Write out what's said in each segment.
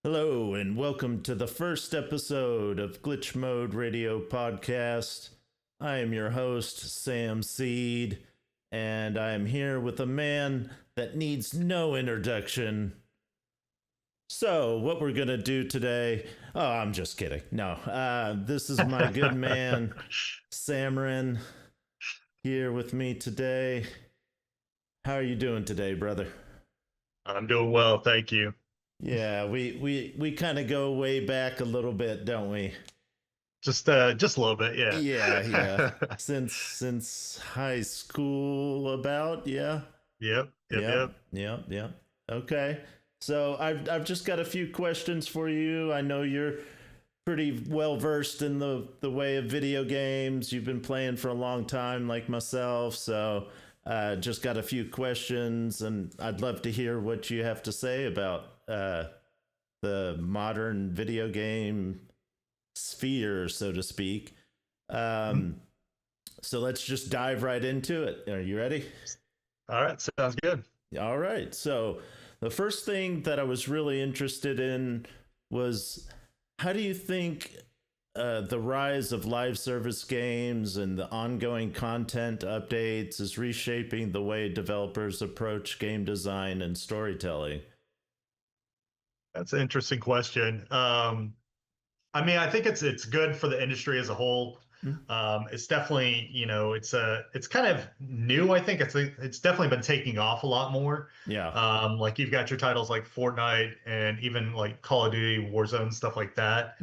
Hello, and welcome to the first episode of Glitch Mode Radio Podcast. I am your host, Sam Seed, and I am here with a man that needs no introduction. So, what we're going to do today... Oh, I'm just kidding. No, this is my good man, Samerin, here with me today. How are you doing today, brother? I'm doing well, thank you. Yeah, we kind of go way back a little bit, don't we? Just a little bit, yeah. Yeah. Since high school about, yeah. Yep, yep, Yep. yep. Yep. Okay. So I've just got a few questions for you. I know you're pretty well versed in the way of video games. You've been playing for a long time like myself, so just got a few questions, and I'd love to hear what you have to say about the modern video game sphere, so to speak. So let's just dive right into it. Are you ready? All right, sounds good. All right. So the first thing that I was really interested in was, how do you think the rise of live service games and the ongoing content updates is reshaping the way developers approach game design and storytelling? That's an interesting question. I think it's good for the industry as a whole. It's definitely, it's kind of new. I think it's definitely been taking off a lot more. Yeah. Like you've got your titles like Fortnite and even like Call of Duty, Warzone, stuff like that.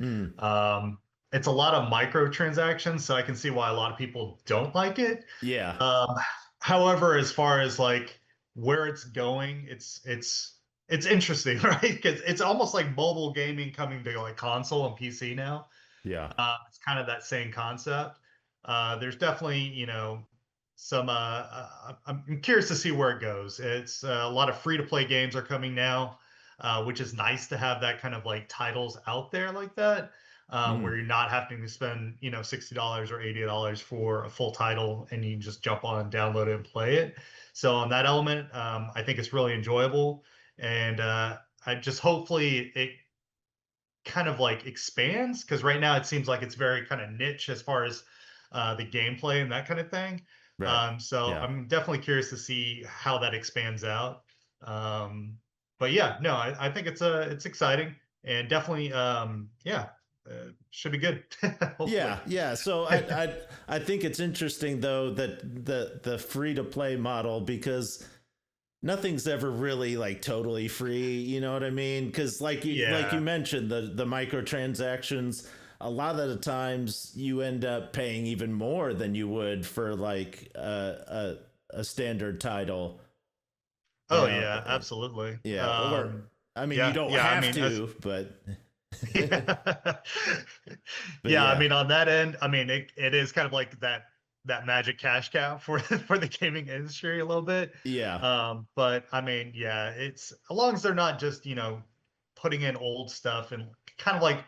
It's a lot of microtransactions, so I can see why a lot of people don't like it. Yeah. However, as far as like where it's going, it's interesting, right? Because it's almost like mobile gaming coming to like console and PC now. Yeah. It's kind of that same concept. There's definitely, some. I'm curious to see where it goes. It's a lot of free to play games are coming now, which is nice to have that kind of like titles out there like that, where you're not having to spend, $60 or $80 for a full title, and you can just jump on and download it and play it. So on that element, I think it's really enjoyable, and I just hopefully it kind of like expands, because right now it seems like it's very kind of niche as far as the gameplay and that kind of thing. Right. So Yeah. I'm definitely curious to see how that expands out. But yeah, no, I think it's exciting, and definitely should be good. Hopefully. Yeah. So I think it's interesting though that the free to play model, because nothing's ever really like totally free, you know what I mean? Because like you mentioned, the microtransactions, a lot of the times you end up paying even more than you would for like a standard title. Oh yeah, absolutely. Yeah. Or I mean, you Yeah, don't yeah. I have mean, to, but yeah. but Yeah, I yeah. mean, on that end, I mean, it is kind of like that magic cash cow for for the gaming industry a little bit. Yeah. But I mean, yeah, it's as long as they're not just, putting in old stuff and kind of like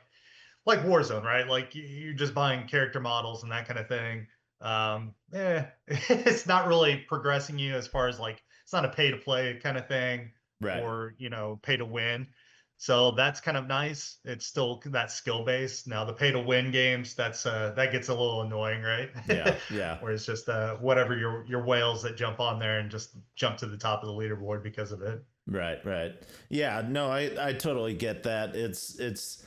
Warzone, right? Like you're just buying character models and that kind of thing. It's not really progressing you as far as like it's not a pay to play kind of thing, Right. or pay to win. So that's kind of nice. It's still that skill base. Now the pay to win games, that gets a little annoying, right? Yeah. Yeah. Where it's just whatever your whales that jump on there and just jump to the top of the leaderboard because of it. Right. Yeah, no, I totally get that. It's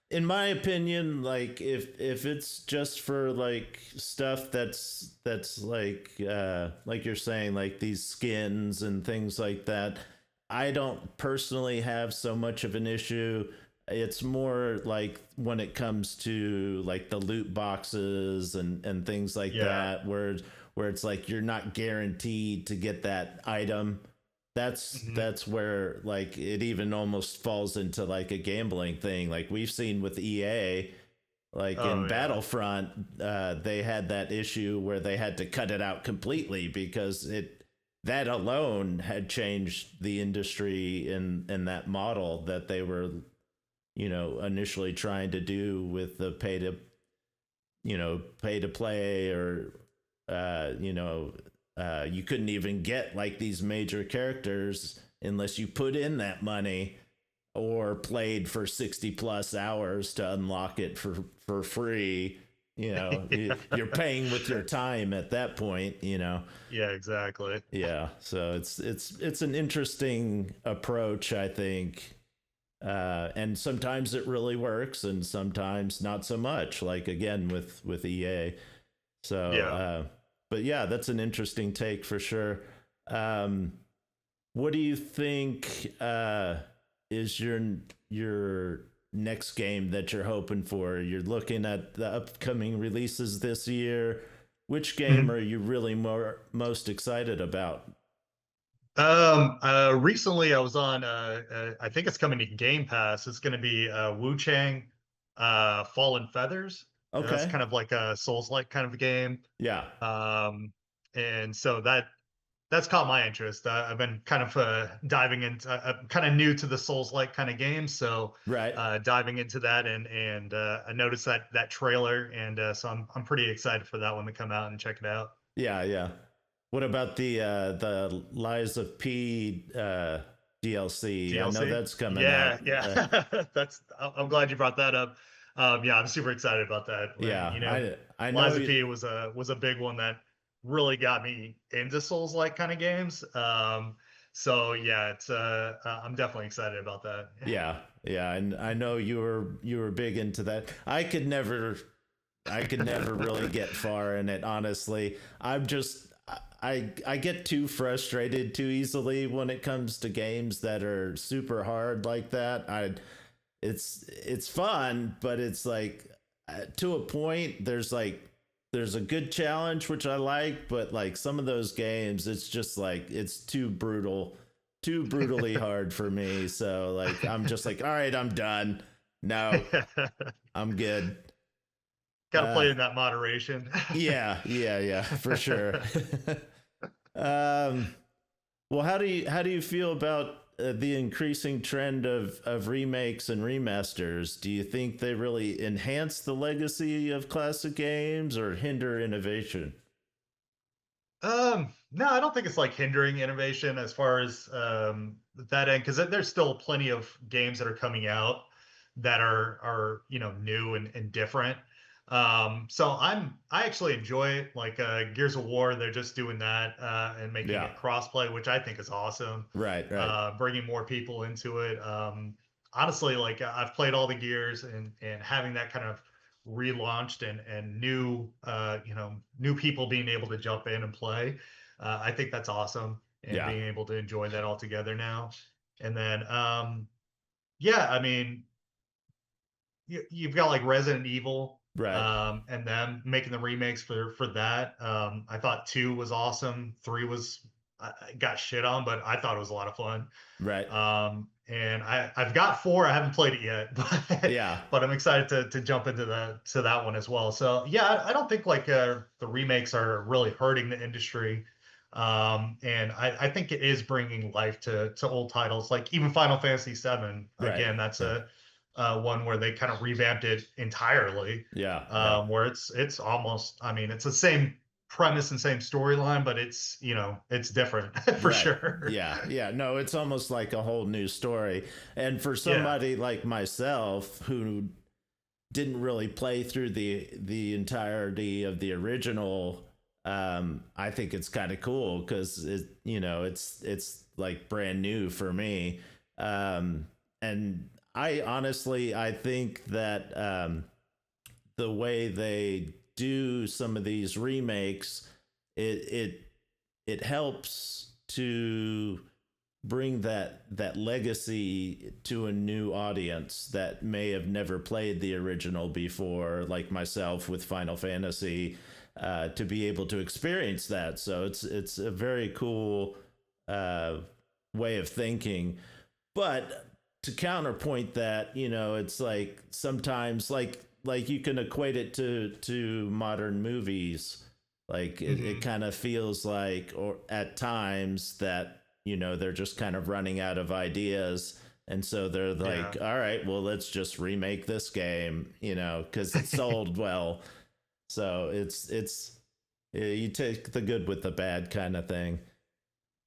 in my opinion, like if it's just for like stuff that's like you're saying, like these skins and things like that, I don't personally have so much of an issue. It's more like when it comes to like the loot boxes and things like Yeah. that, where it's like you're not guaranteed to get that item. Mhm. That's where like it even almost falls into like a gambling thing, like we've seen with EA, like in Oh yeah. Battlefront. They had that issue where they had to cut it out completely because it that alone had changed the industry in that model that they were, initially trying to do with the pay to play, or you couldn't even get like these major characters unless you put in that money. or played for 60 plus hours to unlock it for free. You know, Yeah. you're paying with your time at that point, you know. Yeah, exactly. Yeah, so it's an interesting approach, I think. And sometimes it really works and sometimes not so much, like again with EA. So Yeah. but yeah, that's an interesting take for sure. Um what do you think is your next game that you're hoping for? You're looking at the upcoming releases this year. Which game Mhm. are you really most excited about? Recently I was on I think it's coming to Game Pass. It's going to be Wu Chang Fallen Feathers. That's Okay. kind of like a Souls-like kind of a game. Yeah. Um and so that's caught my interest. I've been kind of diving into I'm kind of new to the Souls-like kind of games, so Right. diving into that and I noticed that trailer and so I'm pretty excited for that one to come out and check it out. Yeah, yeah. What about the Lies of P DLC? I know DLC? that's coming Yeah, out. yeah. I'm glad you brought that up. Yeah, I'm super excited about that. When, Yeah, I know. Liza P was a big one that really got me into Souls-like kind of games. So yeah, it's I'm definitely excited about that. Yeah, yeah, and I know you were big into that. I could never really get far in it, honestly. I get too frustrated too easily when it comes to games that are super hard like that. It's fun, but it's like to a point. There's a good challenge which I like, but like some of those games, it's just like it's too brutally hard for me. So like I'm just like, all right, I'm done. No, I'm good. Got to Uh, play in that moderation. yeah, yeah, yeah, for sure. um, well, how do you feel about the increasing trend of remakes and remasters? Do you think they really enhance the legacy of classic games or hinder innovation? No, I don't think it's like hindering innovation as far as that end, because there's still plenty of games that are coming out that are new and different. So I actually enjoy it. Like Gears of War, they're just doing that and making Yeah, it crossplay, which I think is awesome. right, right. Bringing more people into it. Honestly, like I've played all the Gears and having that kind of relaunched and new new people being able to jump in and play. I think that's awesome and Yeah, being able to enjoy that all together now. And then yeah, I mean you've got like Resident Evil right, and them making the remakes for that. I thought 2 was awesome. 3 was I got shit on, but I thought it was a lot of fun. right. And I've got 4. I haven't played it yet, Yeah, but I'm excited to jump into that one as well. So yeah, I don't think like the remakes are really hurting the industry. And I think it is bringing life to old titles like even Final Fantasy VII. right. Again, that's Yeah, a one where they kind of revamped it entirely. yeah, yeah. Where it's almost, I mean, it's the same premise and same storyline, but it's it's different for Right. sure. Yeah. Yeah. No, it's almost like a whole new story. And for Yeah. somebody like myself who didn't really play through the entirety of the original, I think it's kind of cool because it's like brand new for me. And I honestly I think that the way they do some of these remakes, it it it helps to bring that legacy to a new audience that may have never played the original before, like myself with Final Fantasy, to be able to experience that. So it's a very cool uh, way of thinking. But to counterpoint that, it's like sometimes like you can equate it to modern movies. Like it Hmm. kind of feels like, or at times that they're just kind of running out of ideas, and so they're Yeah. like, all right, well, let's just remake this game, because it sold well. So it's you take the good with the bad kind of thing.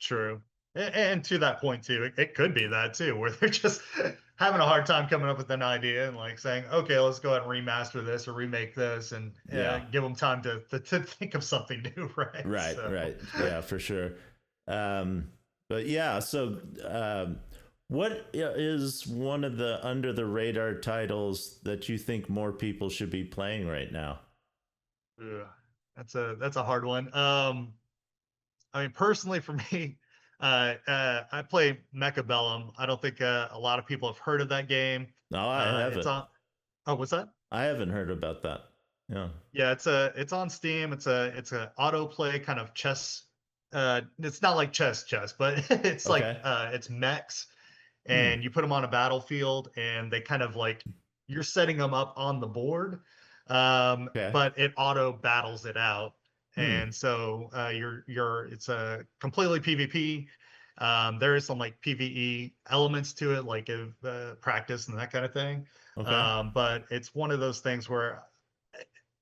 True. And to that point too, it could be that too, where they're just having a hard time coming up with an idea and like saying, okay, let's go ahead and remaster this or remake this and Yeah. give them time to think of something new, right? Right. So, Right. Yeah, for sure. Um, but yeah, so what is one of the under the radar titles that you think more people should be playing right now? ugh, that's a hard one. I mean, personally, for me, I play Mechabellum. I don't think a lot of people have heard of that game. No, I It's haven't. on. Oh, what's that? I haven't heard about that. Yeah. Yeah, it's on Steam. It's a autoplay kind of chess. It's not like chess, but it's like Okay. it's mechs, Hmm. and you put them on a battlefield, and they kind of like you're setting them up on the board, Okay. but it auto battles it out, Hmm. and so you're it's a completely PvP. There is some like PvE elements to it, like practice and that kind of thing. Okay. But it's one of those things where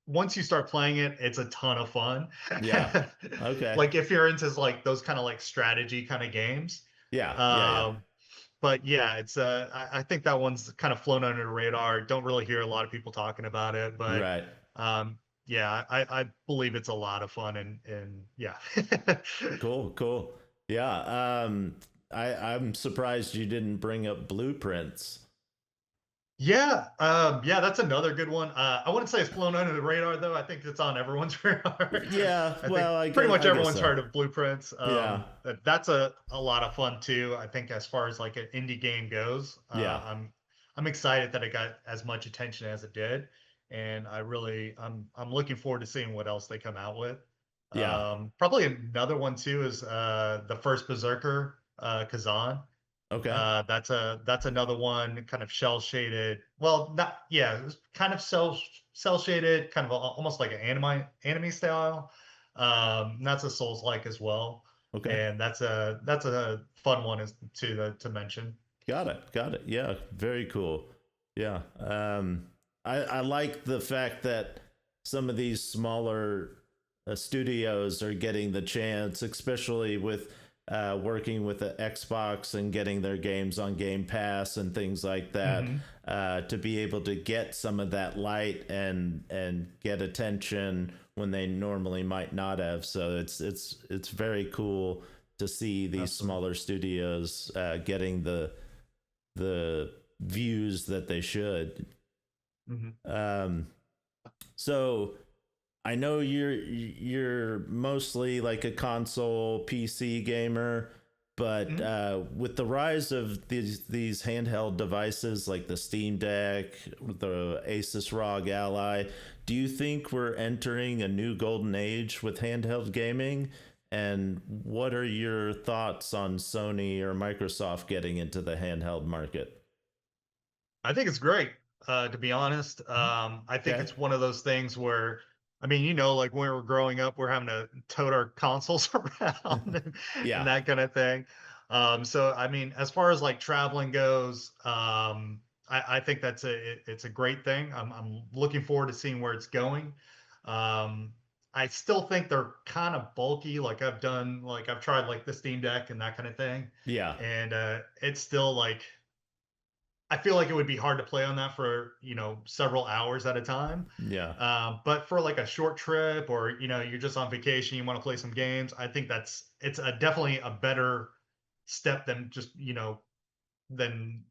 once you start playing it, it's a ton of fun. Yeah. Okay. Like if you're into like those kind of like strategy kind of games. Yeah. Yeah. Yeah. Um, but yeah, it's I think that one's kind of flown under the radar. Don't really hear a lot of people talking about it, but Right. yeah, I believe it's a lot of fun and yeah. Cool. Cool. Yeah. I'm surprised you didn't bring up blueprints. Yeah, yeah, that's another good one. I wouldn't say it's flown under the radar though. I think it's on everyone's radar. Yeah. I think Well, pretty much I guess everyone's so. heard of Blueprints. Yeah. That's a lot of fun too. I think as far as like an indie game goes, Yeah. I'm excited that it got as much attention as it did, and I'm looking forward to seeing what else they come out with. Yeah. Probably another one too is the first Berserker, Kazan. Okay. That's another one kind of shell shaded. Well, not yeah, it was kind of cell shaded, kind of almost like an anime style. That's a Souls like as well, Okay. and that's a fun one is to mention. Got it. Got it. Yeah. Very cool. Yeah. I like the fact that some of these smaller studios are getting the chance, especially with working with the Xbox and getting their games on Game Pass and things like that, Hmm. to be able to get some of that light and get attention when they normally might not have. So it's very cool to see these Absolutely. smaller studios getting the views that they should. Hmm. Um, so I know you're mostly like a console PC gamer, but Hmm. with the rise of these handheld devices like the Steam Deck, the Asus ROG Ally, do you think we're entering a new golden age with handheld gaming? And what are your thoughts on Sony or Microsoft getting into the handheld market? I think it's great, to be honest. I think Okay. it's one of those things where, I mean, like when we were growing up, we're having to tote our consoles around and Yeah. that kind of thing. So I mean, as far as like traveling goes, I think it's a great thing. I'm looking forward to seeing where it's going. Um, I still think they're kind of bulky. Like I've tried like the Steam Deck and that kind of thing, Yeah. and it's still like I feel like it would be hard to play on that for, several hours at a time. Yeah. But for like a short trip or, you're just on vacation, you want to play some games, I think it's definitely a better step than just, than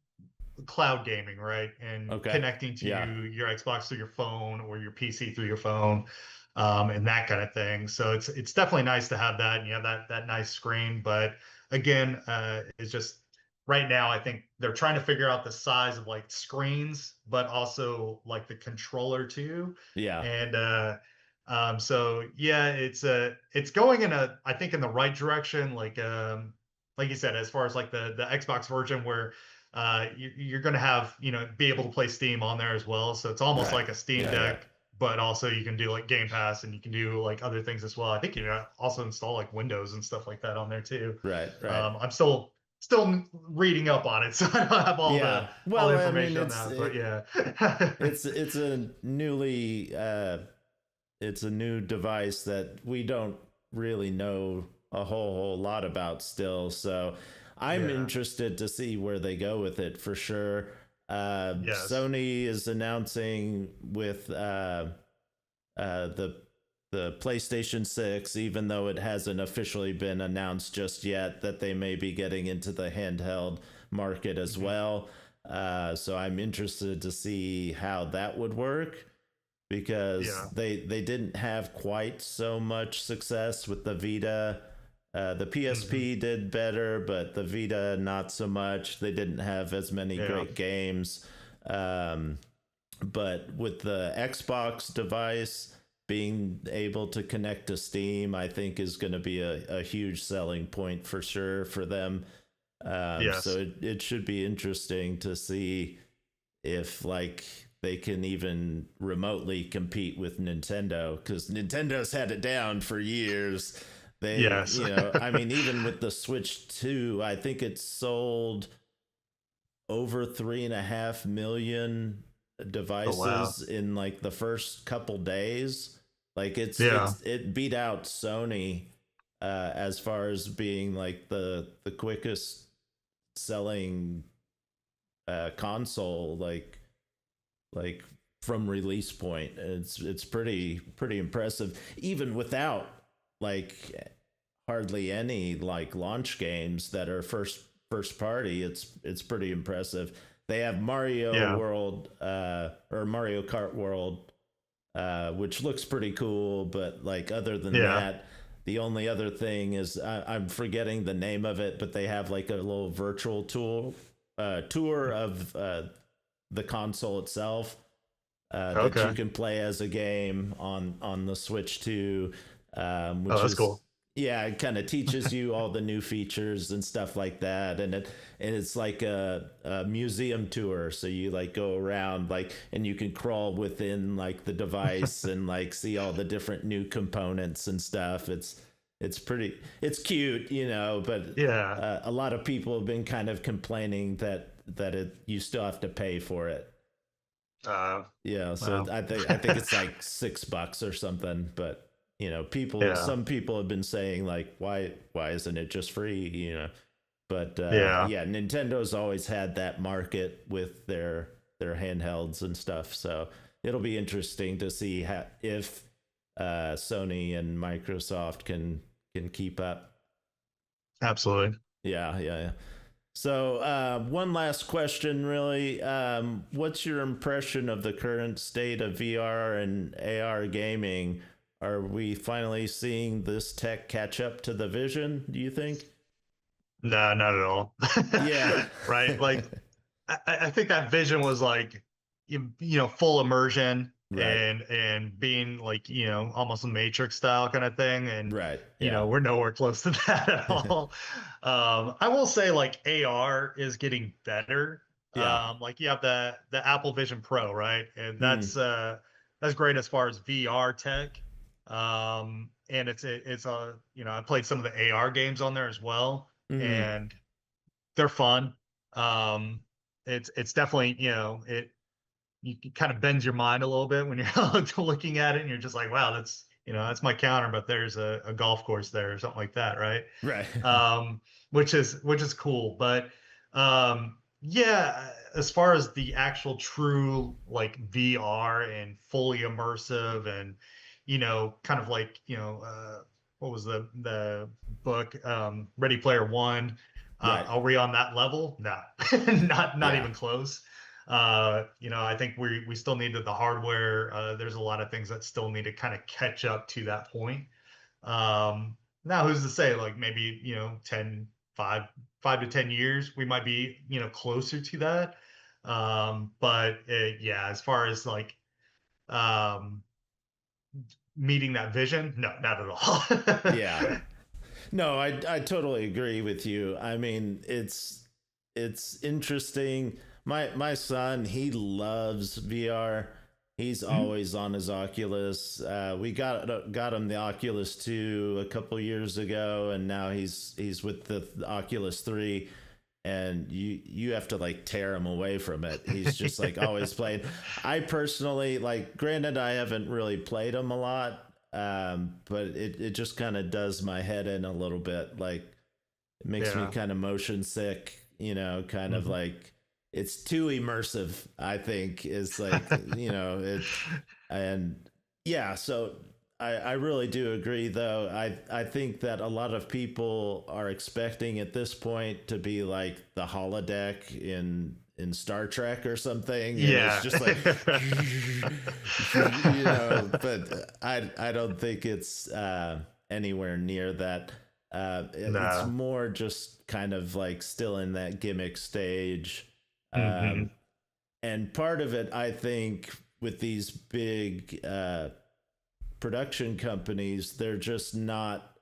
cloud gaming, right? And Okay. connecting to Yeah. your Xbox through your phone or your PC through your phone, and that kind of thing. So it's definitely nice to have that and you have that nice screen. But again, it's just right now I think they're trying to figure out the size of like screens, but also like the controller too. Yeah. And so yeah, it's going in a I think in the right direction. Like you said, as far as like the Xbox version where you're going to have be able to play Steam on there as well. So it's almost Right. like a Steam Yeah. Yeah. Deck, but also you can do like Game Pass and you can do like other things as well. I think you can also install like Windows and stuff like that on there too. Right. Right. I'm still reading up on it, so I don't have Yeah. all the Well, I mean, information on that. But yeah, it's a newly it's a new device that we don't really know a whole lot about still. So I'm Yeah. interested to see where they go with it for sure. Yes. Sony is announcing with the PlayStation 6, even though it hasn't officially been announced just yet, that they may be getting into the handheld market as Hmm. well. So I'm interested to see how that would work because Yeah. they didn't have quite so much success with the Vita. The Hmm. PSP did better, but the Vita not so much. They didn't have as many Yeah. great games. Um, but with the Xbox device being able to connect to Steam, I think is going to be a huge selling point for sure for them. So Yes. it should be interesting to see if like they can even remotely compete with Nintendo, because Nintendo's had it down for years. They, Yes. I mean, even with the Switch 2, I think it sold over 3.5 million Oh wow. devices in like the first couple days. Like Yeah. it beat out Sony as far as being like the quickest selling console, like from release point. It's pretty impressive, even without like hardly any like launch games that are first party. It's pretty impressive. They have Mario Yeah. World or Mario Kart World, which looks pretty cool, but like other than Yeah. that, the only other thing is I'm forgetting the name of it, but they have like a little virtual tour of the console itself that you Okay. can play as a game on the Switch 2, Oh, which that's is cool. yeah, it kind of teaches you all the new features and stuff like that, and it's like a museum tour. So you like go around like and you can crawl within like the device and like see all the different new components and stuff. It's cute, but Yeah. a lot of people have been kind of complaining that you still have to pay for it. Uh, Yeah, so wow. I think it's like $6 or something, but Yeah. some people have been saying like why isn't it just free, But Yeah. yeah, Nintendo's always had that market with their handhelds and stuff, so it'll be interesting to see if Sony and Microsoft can keep up. Absolutely. Yeah, yeah, yeah. So, one last question, really. What's your impression of the current state of VR and AR gaming? Are we finally seeing this tech catch up to the vision, do you think? No, not at all. Yeah. Right. Like I think that vision was like full immersion Right. and being like almost a Matrix style kind of thing, and Right. Yeah. we're nowhere close to that at all. I will say like AR is getting better. Yeah. Like you have the Apple Vision Pro, right, and Mm. that's great as far as VR tech. And it's a I played some of the AR games on there as well, Mm. and they're fun. Um, it's definitely it kind of bends your mind a little bit when you're looking at it, and you're just like, wow, that's that's my counter, but there's a golf course there or something like that, right? Right. um, which is cool. But yeah, as far as the actual true like VR and fully immersive, and kind of like what was the book, Ready Player One? Right. Are we on that level? No, not Yeah. even close. I think we still needed the hardware. There's a lot of things that still need to kind of catch up to that point. Now who's to say, like maybe 10 5 to 10 years we might be closer to that. But yeah, as far as like um meeting that vision, no, not at all. Yeah. No, I totally agree with you. I mean, it's interesting. My son, he loves VR. He's Mhm. always on his Oculus. We got him the Oculus 2 a couple years ago, and now he's with the Oculus 3. And you have to like tear him away from it. He's just like always playing. I personally like. Granted, I haven't really played him a lot, but it just kind of does my head in a little bit. Like It makes me Yeah. kind of motion sick, kind of Mhm. like it's too immersive, I think, is like, and yeah, so I really do agree though. I think that a lot of people are expecting at this point to be like the holodeck in Star Trek or something, and it's Yeah. just like but I don't think it's anywhere near that. It's No. more just kind of like still in that gimmick stage. Hmm. Um, and part of it, I think, with these big production companies, they're just not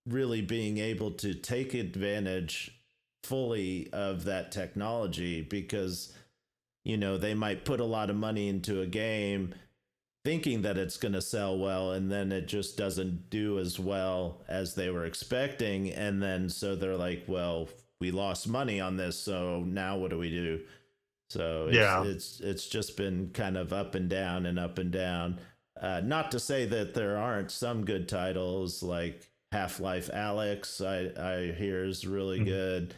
really being able to take advantage fully of that technology because, they might put a lot of money into a game thinking that it's going to sell well, and then it just doesn't do as well as they were expecting, and then so they're like, well, we lost money on this, so now what do we do? So Yeah. it's just been kind of up and down and up and down. Not to say that there aren't some good titles like Half-Life Alex. I hear is really Mhm. good.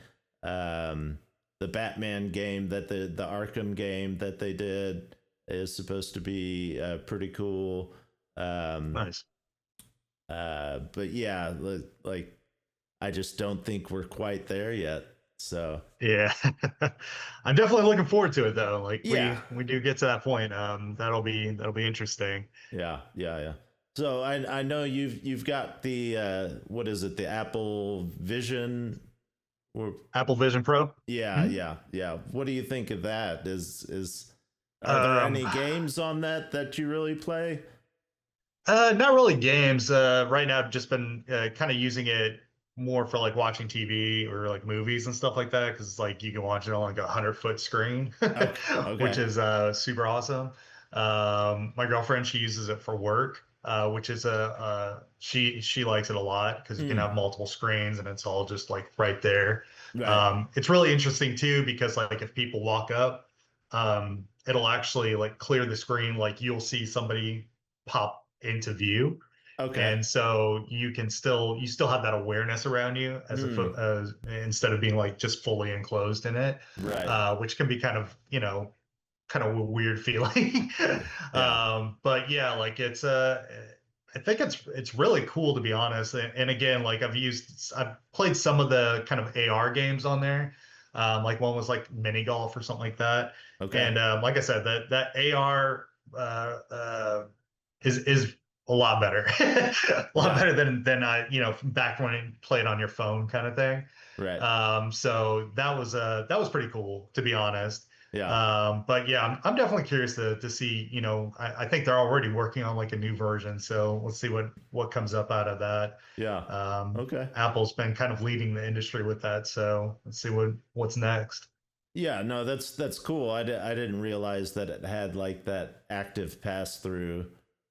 The Batman game that the Arkham game that they did is supposed to be pretty cool. Um, Nice. but yeah, like I just don't think we're quite there yet. So Yeah. I'm definitely looking forward to it though. Like yeah, we do get to that point. That'll be interesting. yeah. So I know you've got the what is it, the Apple Vision or Apple Vision Pro. Mhm. yeah. What do you think of that? Is are there Um, any games on that you really play? Not really games. Right now, I've just been kind of using it more for like watching TV or like movies and stuff like that because like you can watch it on like a 100-foot screen, Okay, which okay. is super awesome. My girlfriend, she uses it for work, which is she likes it a lot because you can Mm, have multiple screens and it's all just like right there. right. It's really interesting too because like if people walk up, it'll actually like clear the screen, like you'll see somebody pop into view, Okay. and so you still have that awareness around you Mm, as instead of being like just fully enclosed in it, right. which can be kind of a weird feeling. Yeah. But yeah, like I think it's really cool to be honest. And again, like I've played some of the kind of AR games on there. Like one was like mini golf or something like that. Okay. And like I said, that AR is a lot better, a lot Yeah. better than I back when it played on your phone kind of thing. Right. So that was pretty cool to be honest. Yeah. But yeah, I'm definitely curious to see. I think they're already working on like a new version, so let's see what comes up out of that. Yeah. Okay. Apple's been kind of leading the industry with that, so let's see what's next. Yeah, no, that's cool. I didn't realize that it had like that active pass through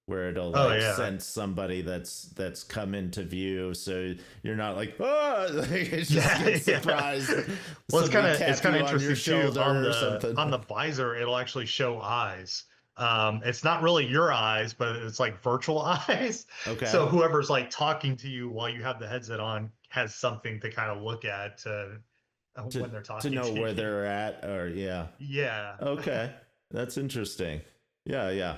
where it'll Oh like yeah, sense somebody that's come into view, so you're not like, oh, like, it just yeah, gets yeah. surprised. Well, it's kind Somebody of it's tap kind of you on your interesting too. On shoulder or the something. on the visor, it'll actually show eyes. It's not really your eyes, but it's like virtual eyes. Okay. So whoever's like talking to you while you have the headset on has something to kind of look at To when they're to talking know to where you. they're at, or yeah. Yeah. Okay. That's interesting. Yeah.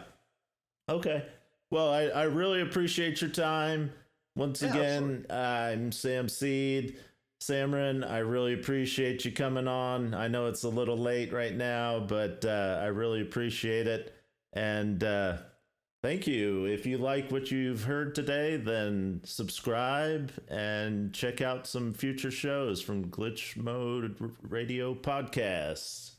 Okay. Well, I really appreciate your time. Once Yeah, absolutely. again, I'm Sam Seed. Samerin, I really appreciate you coming on. I know it's a little late right now, but I really appreciate it. And thank you. If you like what you've heard today, then subscribe and check out some future shows from Glitch Mode Radio Podcasts.